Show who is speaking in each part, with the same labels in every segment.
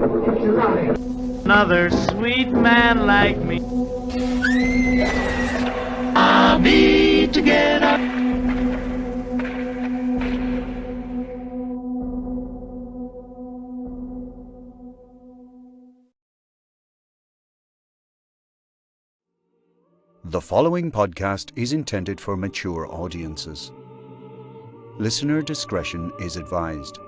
Speaker 1: Another sweet man like me. I need to get up.
Speaker 2: The following podcast is intended for mature audiences. Listener discretion is advised.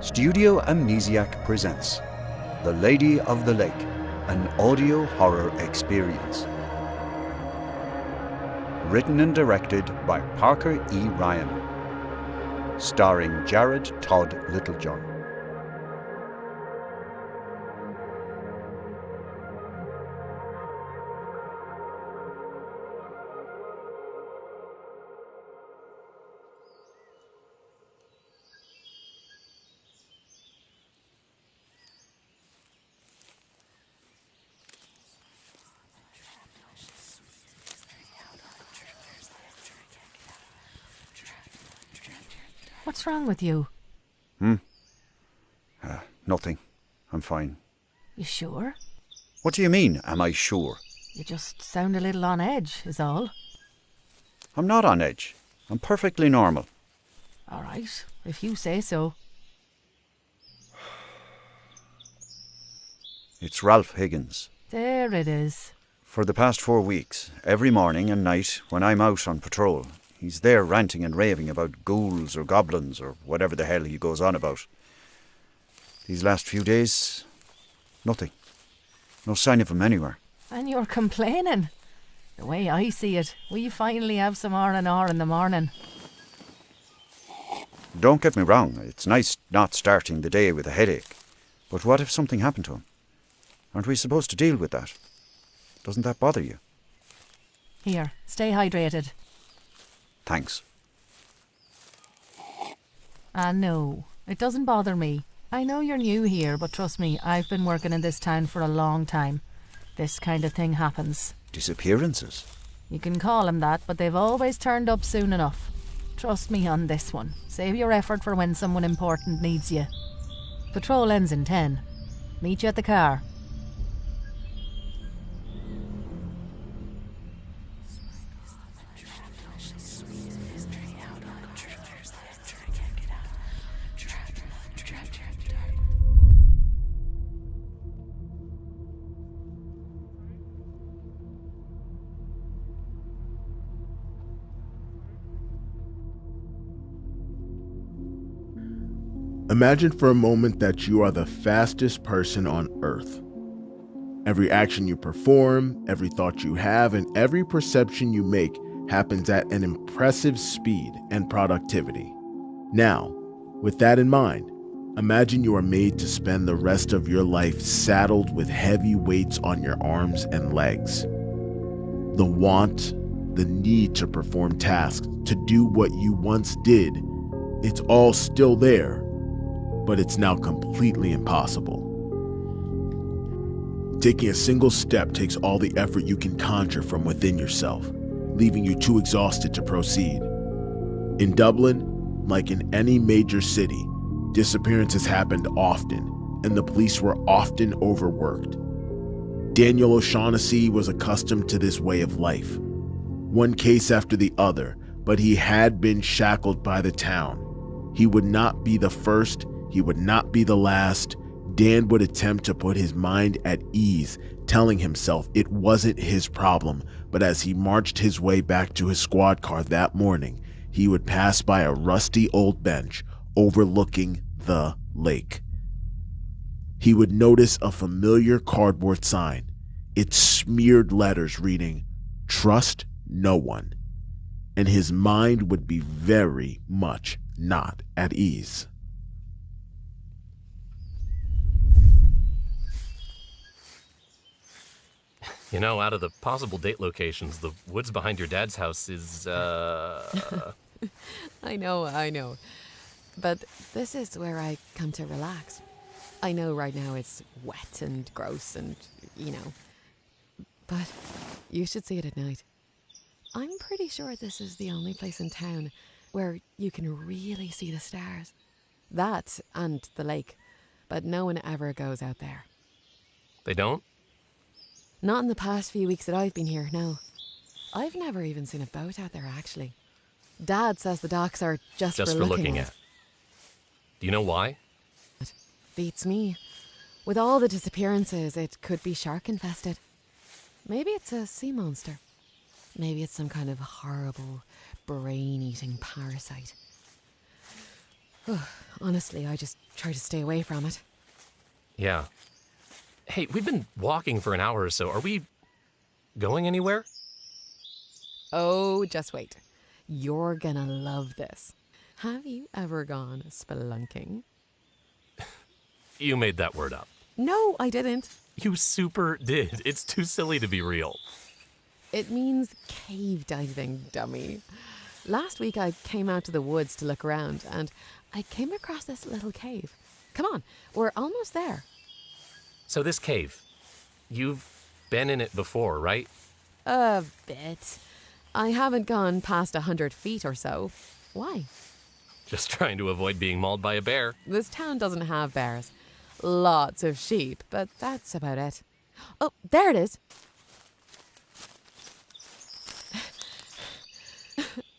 Speaker 2: Studio Amnesiac presents The Lady of the Lake, an audio horror experience. Written and directed by Parker E. Ryan. Starring Jared Todd Littlejohn.
Speaker 3: What's wrong with you?
Speaker 2: Nothing. I'm fine.
Speaker 3: You sure?
Speaker 2: What do you mean, am I sure?
Speaker 3: You just sound a little on edge, is all.
Speaker 2: I'm not on edge. I'm perfectly normal.
Speaker 3: All right, if you say so.
Speaker 2: It's Ralph Higgins.
Speaker 3: There it is.
Speaker 2: For the past 4 weeks, every morning and night when I'm out on patrol, he's there ranting and raving about ghouls or goblins or whatever the hell he goes on about. These last few days, nothing. No sign of him anywhere.
Speaker 3: And you're complaining. The way I see it, we finally have some R&R in the morning.
Speaker 2: Don't get me wrong, it's nice not starting the day with a headache. But what if something happened to him? Aren't we supposed to deal with that? Doesn't that bother you?
Speaker 3: Here, stay hydrated.
Speaker 2: Thanks.
Speaker 3: No, it doesn't bother me. I know you're new here, but trust me, I've been working in this town for a long time. This kind of thing happens.
Speaker 2: Disappearances?
Speaker 3: You can call them that, but they've always turned up soon enough. Trust me on this one. Save your effort for when someone important needs you. Patrol ends in 10. Meet you at the car.
Speaker 4: Imagine for a moment that you are the fastest person on Earth. Every action you perform, every thought you have, and every perception you make happens at an impressive speed and productivity. Now, with that in mind, imagine you are made to spend the rest of your life saddled with heavy weights on your arms and legs. The want, the need to perform tasks, to do what you once did, it's all still there. But it's now completely impossible. Taking a single step takes all the effort you can conjure from within yourself, leaving you too exhausted to proceed. In Dublin, like in any major city, disappearances happened often, and the police were often overworked. Daniel O'Shaughnessy was accustomed to this way of life. One case after the other, but he had been shackled by the town. He would not be the first. He would not be the last. Dan would attempt to put his mind at ease, telling himself it wasn't his problem, but as he marched his way back to his squad car that morning, he would pass by a rusty old bench overlooking the lake. He would notice a familiar cardboard sign, its smeared letters reading, "Trust no one," and his mind would be very much not at ease.
Speaker 5: You know, out of the possible date locations, the woods behind your dad's house is,
Speaker 6: I I know. But this is where I come to relax. I know right now it's wet and gross and, but you should see it at night. I'm pretty sure this is the only place in town where you can really see the stars. That and the lake, but no one ever goes out there.
Speaker 5: They don't?
Speaker 6: Not in the past few weeks that I've been here, no. I've never even seen a boat out there, actually. Dad says the docks are just for looking at.
Speaker 5: Do you know why?
Speaker 6: Beats me. With all the disappearances, it could be shark infested. Maybe it's a sea monster. Maybe it's some kind of horrible, brain-eating parasite. Honestly, I just try to stay away from it.
Speaker 5: Yeah. Hey, we've been walking for an hour or so. Are we going anywhere?
Speaker 6: Oh, just wait. You're gonna love this. Have you ever gone spelunking?
Speaker 5: You made that word up.
Speaker 6: No, I didn't.
Speaker 5: You super did. It's too silly to be real.
Speaker 6: It means cave diving, dummy. Last week I came out to the woods to look around and I came across this little cave. Come on, we're almost there.
Speaker 5: So this cave, you've been in it before, right?
Speaker 6: A bit. I haven't gone past 100 feet or so. Why?
Speaker 5: Just trying to avoid being mauled by a bear.
Speaker 6: This town doesn't have bears. Lots of sheep, but that's about it. Oh, there it is.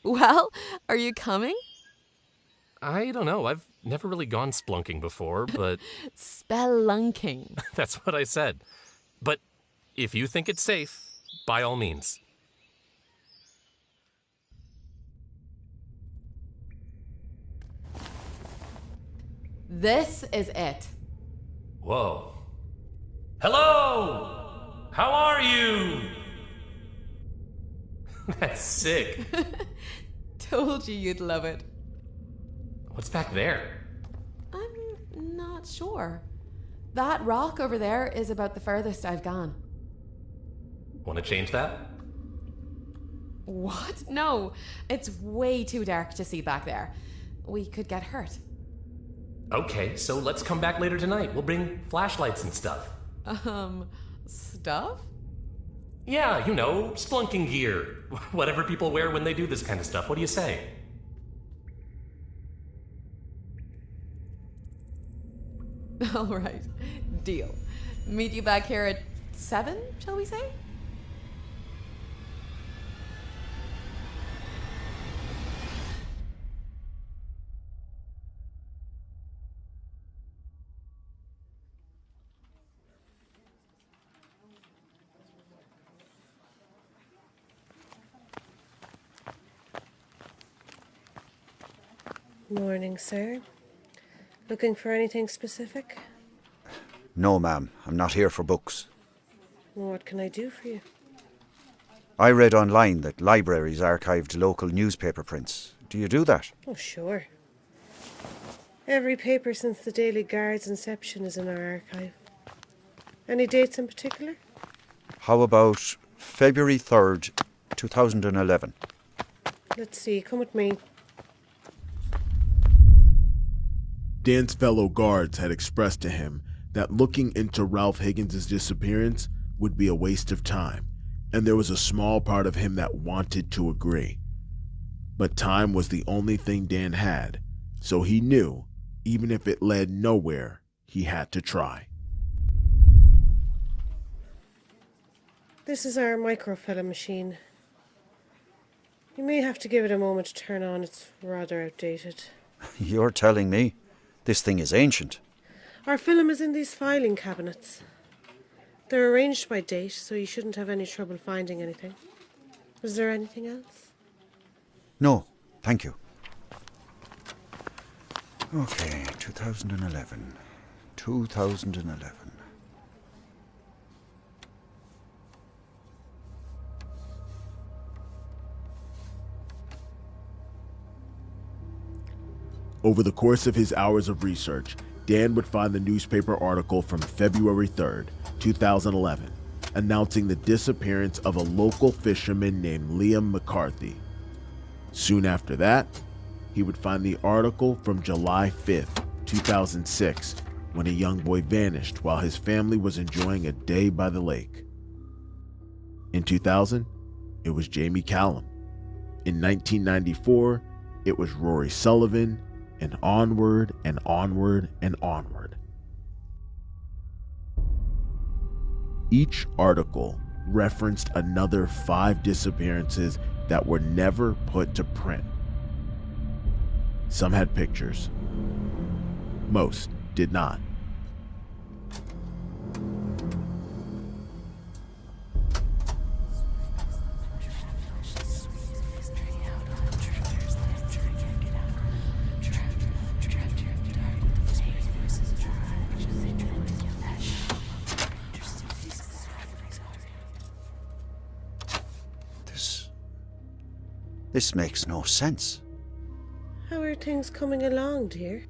Speaker 6: Well, are you coming?
Speaker 5: I don't know. I've never really gone splunking before, but...
Speaker 6: Spelunking.
Speaker 5: That's what I said. But if you think it's safe, by all means.
Speaker 6: This is it.
Speaker 5: Whoa. Hello! How are you? That's sick.
Speaker 6: Told you you'd love it.
Speaker 5: What's back there?
Speaker 6: I'm not sure. That rock over there is about the furthest I've gone.
Speaker 5: Want to change that?
Speaker 6: What? No, it's way too dark to see back there. We could get hurt.
Speaker 5: Okay, so let's come back later tonight. We'll bring flashlights and stuff.
Speaker 6: Stuff?
Speaker 5: Yeah, you know, splunking gear. Whatever people wear when they do this kind of stuff. What do you say?
Speaker 6: All right, deal. Meet you back here at 7, shall we say?
Speaker 7: Morning, sir. Looking for anything specific?
Speaker 2: No, ma'am. I'm not here for books.
Speaker 7: What can I do for you?
Speaker 2: I read online that libraries archived local newspaper prints. Do you do that?
Speaker 7: Oh, sure. Every paper since the Daily Guard's inception is in our archive. Any dates in particular?
Speaker 2: How about February 3rd, 2011?
Speaker 7: Let's see, come with me.
Speaker 4: Dan's fellow guards had expressed to him that looking into Ralph Higgins' disappearance would be a waste of time, and there was a small part of him that wanted to agree. But time was the only thing Dan had, so he knew, even if it led nowhere, he had to try.
Speaker 7: This is our microfilm machine. You may have to give it a moment to turn on. It's rather outdated.
Speaker 2: You're telling me? This thing is ancient.
Speaker 7: Our film is in these filing cabinets. They're arranged by date, so you shouldn't have any trouble finding anything. Was there anything else?
Speaker 2: No, thank you. Okay, 2011. 2011.
Speaker 4: Over the course of his hours of research, Dan would find the newspaper article from February 3rd, 2011, announcing the disappearance of a local fisherman named Liam McCarthy. Soon after that, he would find the article from July 5th, 2006, when a young boy vanished while his family was enjoying a day by the lake. In 2000, it was Jamie Callum. In 1994, it was Rory Sullivan, and onward and onward and onward. Each article referenced another 5 disappearances that were never put to print. Some had pictures. Most did not.
Speaker 2: This makes no sense.
Speaker 7: How are things coming along, dear?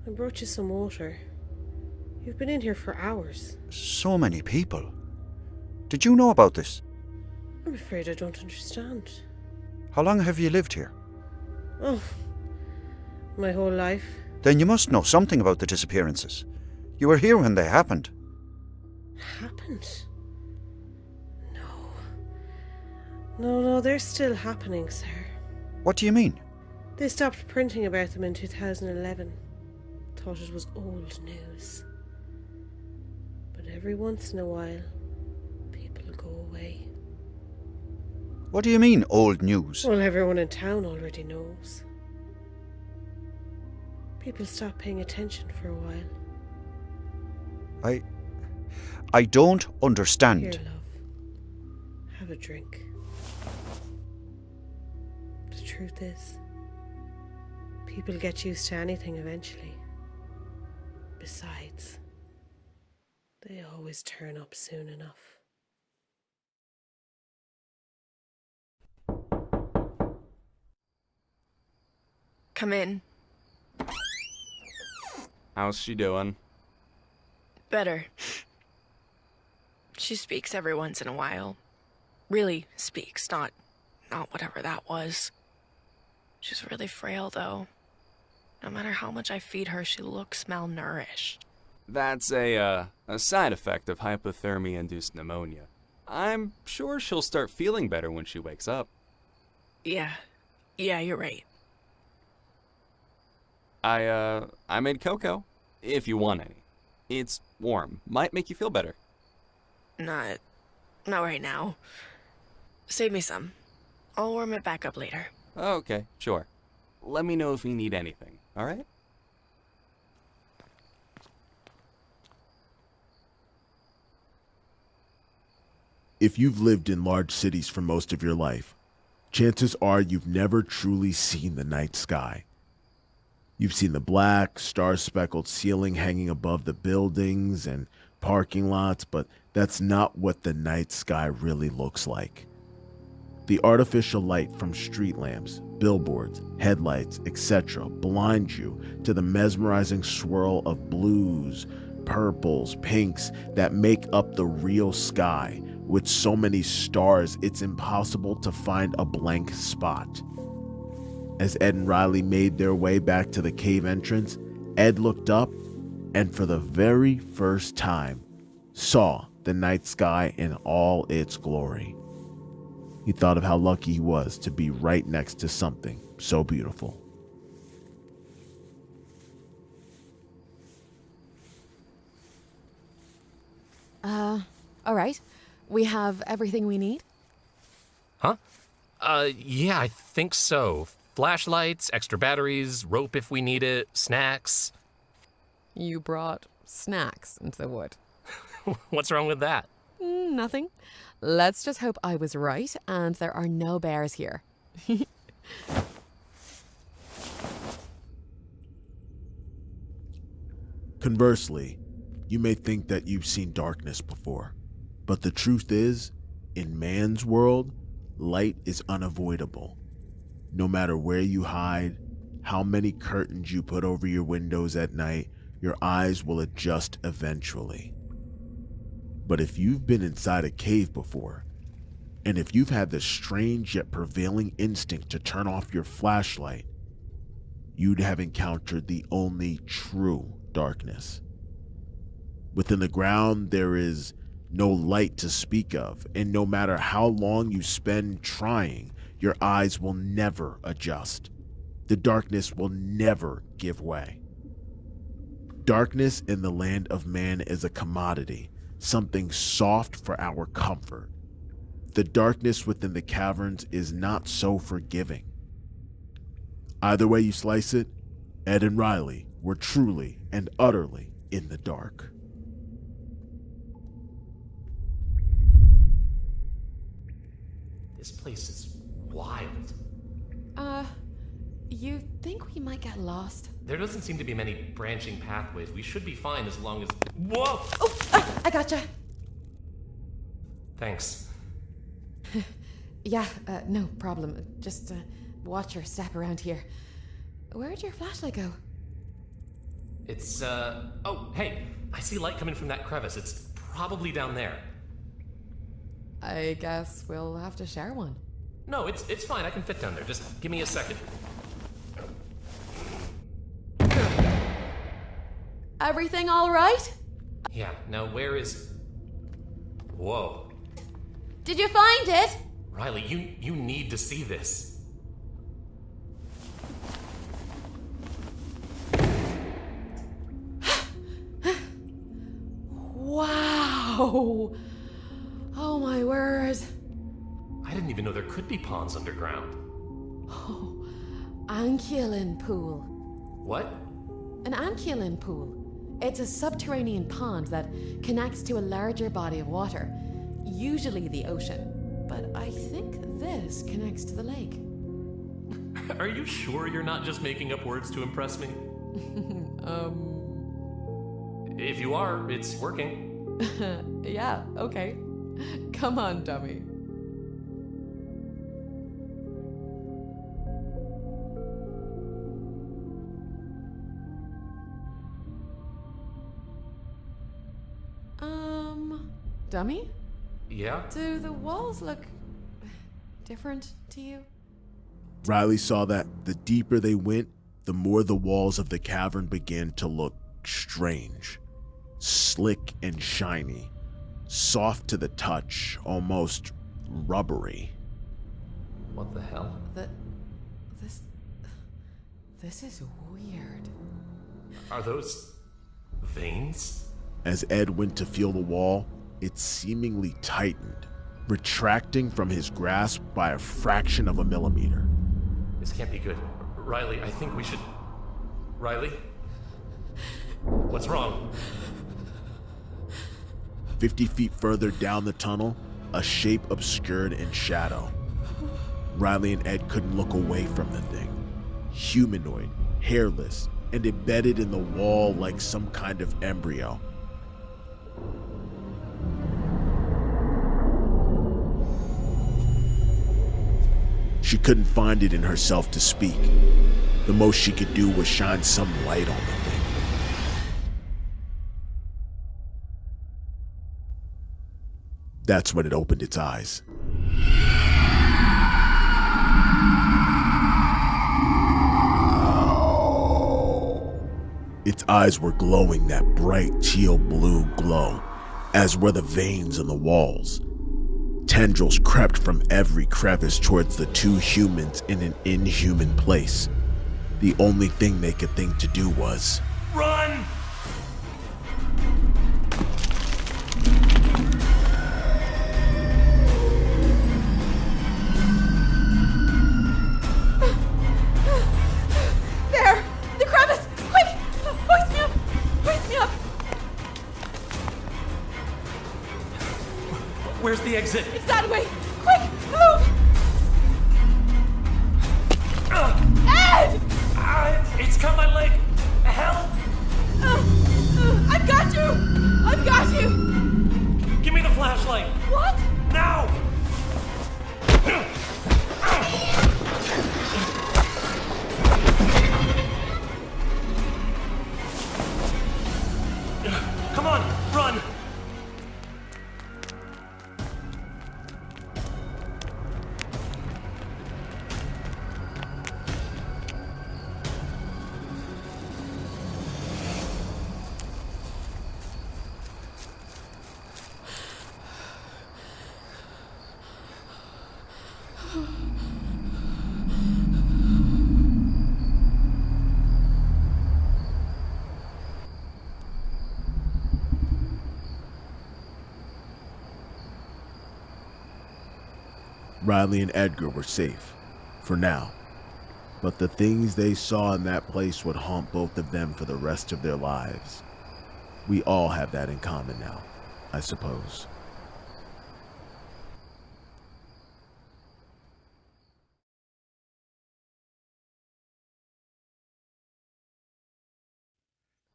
Speaker 7: I brought you some water. You've been in here for hours.
Speaker 2: So many people. Did you know about this?
Speaker 7: I'm afraid I don't understand.
Speaker 2: How long have you lived here?
Speaker 7: Oh, my whole life.
Speaker 2: Then you must know something about the disappearances. You were here when they happened.
Speaker 7: Happened? No, they're still happening, sir.
Speaker 2: What do you mean?
Speaker 7: They stopped printing about them in 2011. Thought it was old news. But every once in a while, people go away.
Speaker 2: What do you mean, old news?
Speaker 7: Well, everyone in town already knows. People stop paying attention for a while.
Speaker 2: I don't understand.
Speaker 7: Here, love. Have a drink. The truth is, people get used to anything eventually. Besides, they always turn up soon enough.
Speaker 8: Come in.
Speaker 9: How's she doing?
Speaker 8: Better. She speaks every once in a while. Really speaks, not whatever that was. She's really frail, though. No matter how much I feed her, she looks malnourished.
Speaker 9: That's a side effect of hypothermia-induced pneumonia. I'm sure she'll start feeling better when she wakes up.
Speaker 8: Yeah, you're right.
Speaker 9: I made cocoa, if you want any. It's warm. Might make you feel better.
Speaker 8: Not right now. Save me some. I'll warm it back up later.
Speaker 9: Okay, sure. Let me know if you need anything, alright?
Speaker 4: If you've lived in large cities for most of your life, chances are you've never truly seen the night sky. You've seen the black, star-speckled ceiling hanging above the buildings and parking lots, but that's not what the night sky really looks like. The artificial light from street lamps, billboards, headlights, etc. blind you to the mesmerizing swirl of blues, purples, pinks that make up the real sky. With so many stars, it's impossible to find a blank spot. As Ed and Riley made their way back to the cave entrance, Ed looked up and for the very first time saw the night sky in all its glory. He thought of how lucky he was to be right next to something so beautiful.
Speaker 6: All right. We have everything we need?
Speaker 5: Huh? Yeah, I think so. Flashlights, extra batteries, rope if we need it, snacks.
Speaker 6: You brought snacks into the wood.
Speaker 5: What's wrong with that?
Speaker 6: Nothing. Let's just hope I was right and there are no bears here.
Speaker 4: Conversely, you may think that you've seen darkness before, but the truth is, in man's world, light is unavoidable. No matter where you hide, how many curtains you put over your windows at night, your eyes will adjust eventually. But if you've been inside a cave before, and if you've had the strange yet prevailing instinct to turn off your flashlight, you'd have encountered the only true darkness. Within the ground, there is no light to speak of, and no matter how long you spend trying, your eyes will never adjust. The darkness will never give way. Darkness in the land of man is a commodity, something soft for our comfort. The darkness within the caverns is not so forgiving. Either way you slice it, Ed and Riley were truly and utterly in the dark.
Speaker 5: This place is wild.
Speaker 6: You think we might get lost?
Speaker 5: There doesn't seem to be many branching pathways. We should be fine as long as... Whoa!
Speaker 6: Oh, I gotcha.
Speaker 5: Thanks.
Speaker 6: Yeah, no problem. Just watch your step around here. Where'd your flashlight go?
Speaker 5: It's, Oh, hey! I see light coming from that crevice. It's probably down there.
Speaker 6: I guess we'll have to share one.
Speaker 5: No, it's fine. I can fit down there. Just give me a second.
Speaker 6: Everything all right?
Speaker 5: Yeah, now where is... Whoa.
Speaker 6: Did you find it?
Speaker 5: Riley, you need to see this.
Speaker 6: Wow! Oh my word.
Speaker 5: I didn't even know there could be ponds underground.
Speaker 6: Oh, Anculin pool.
Speaker 5: What?
Speaker 6: An Anculin pool. It's a subterranean pond that connects to a larger body of water, usually the ocean. But I think this connects to the lake.
Speaker 5: Are you sure you're not just making up words to impress me? If you are, it's working.
Speaker 6: Yeah, okay. Come on, dummy. Dummy?
Speaker 5: Yeah?
Speaker 6: Do the walls look different to you?
Speaker 4: Riley saw that the deeper they went, the more the walls of the cavern began to look strange. Slick and shiny. Soft to the touch, almost rubbery.
Speaker 5: What the hell?
Speaker 6: This is weird.
Speaker 5: Are those... veins?
Speaker 4: As Ed went to feel the wall, it seemingly tightened, retracting from his grasp by a fraction of a millimeter.
Speaker 5: This can't be good. Riley, I think we should... Riley? What's wrong?
Speaker 4: 50 feet further down the tunnel, a shape obscured in shadow. Riley and Ed couldn't look away from the thing. Humanoid, hairless, and embedded in the wall like some kind of embryo. She couldn't find it in herself to speak. The most she could do was shine some light on the thing. That's when it opened its eyes. Its eyes were glowing that bright teal blue glow, as were the veins in the walls. Tendrils crept from every crevice towards the two humans in an inhuman place. The only thing they could think to do was
Speaker 5: Run!
Speaker 6: There! The crevice! Quick! Hoist me up! Hoist me up!
Speaker 5: Where's the exit?
Speaker 6: It's that way! Quick! Move! Ed!
Speaker 5: It's cut my leg! Help!
Speaker 6: I've got you! I've got you!
Speaker 5: Give me the flashlight!
Speaker 6: What?
Speaker 5: Now! Come on, run!
Speaker 4: Riley and Edgar were safe, for now. But the things they saw in that place would haunt both of them for the rest of their lives. We all have that in common now, I suppose.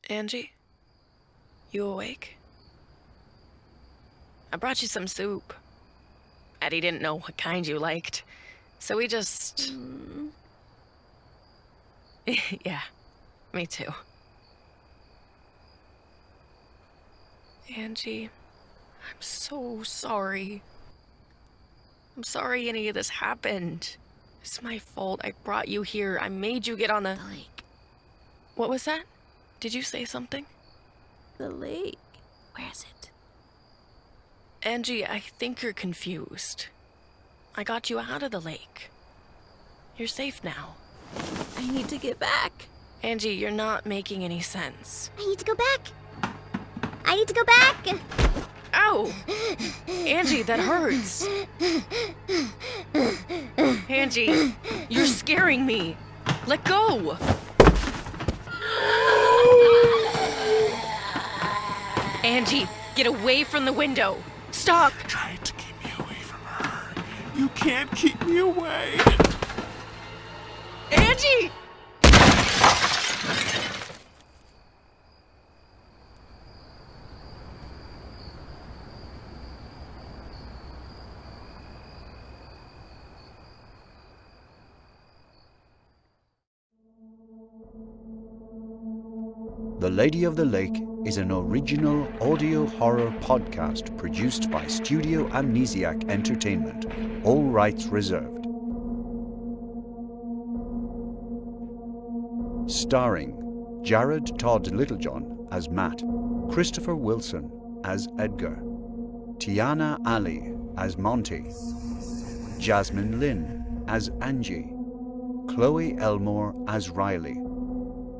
Speaker 8: Angie, you awake? I brought you some soup. Eddie didn't know what kind you liked, so we just... Yeah, me too. Angie, I'm so sorry. I'm sorry any of this happened. It's my fault. I brought you here. I made you get on the...
Speaker 10: lake.
Speaker 8: What was that? Did you say something?
Speaker 10: The lake. Where's it?
Speaker 8: Angie, I think you're confused. I got you out of the lake. You're safe now.
Speaker 10: I need to get back.
Speaker 8: Angie, you're not making any sense.
Speaker 10: I need to go back. I need to go back.
Speaker 8: Ow! Angie, that hurts. Angie, you're scaring me. Let go. Angie, get away from the window. Stop.
Speaker 11: You're trying to keep me away from her. You can't keep me away.
Speaker 8: Angie!
Speaker 2: The Lady of the Lake is an original audio horror podcast produced by Studio Amnesiac Entertainment. All rights reserved. Starring Jared Todd Littlejohn as Matt, Christopher Wilson as Edgar, Tiana Ali as Monty, Jasmine Lynn as Angie, Chloe Elmore as Riley,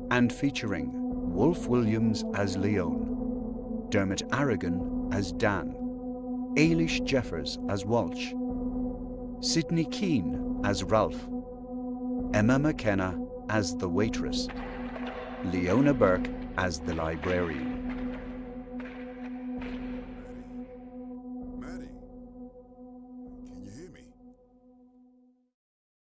Speaker 2: and featuring Wolf Williams as Leon, Dermot Aragon as Dan, Ailish Jeffers as Walsh, Sidney Keane as Ralph, Emma McKenna as the waitress, Leona Burke as the librarian.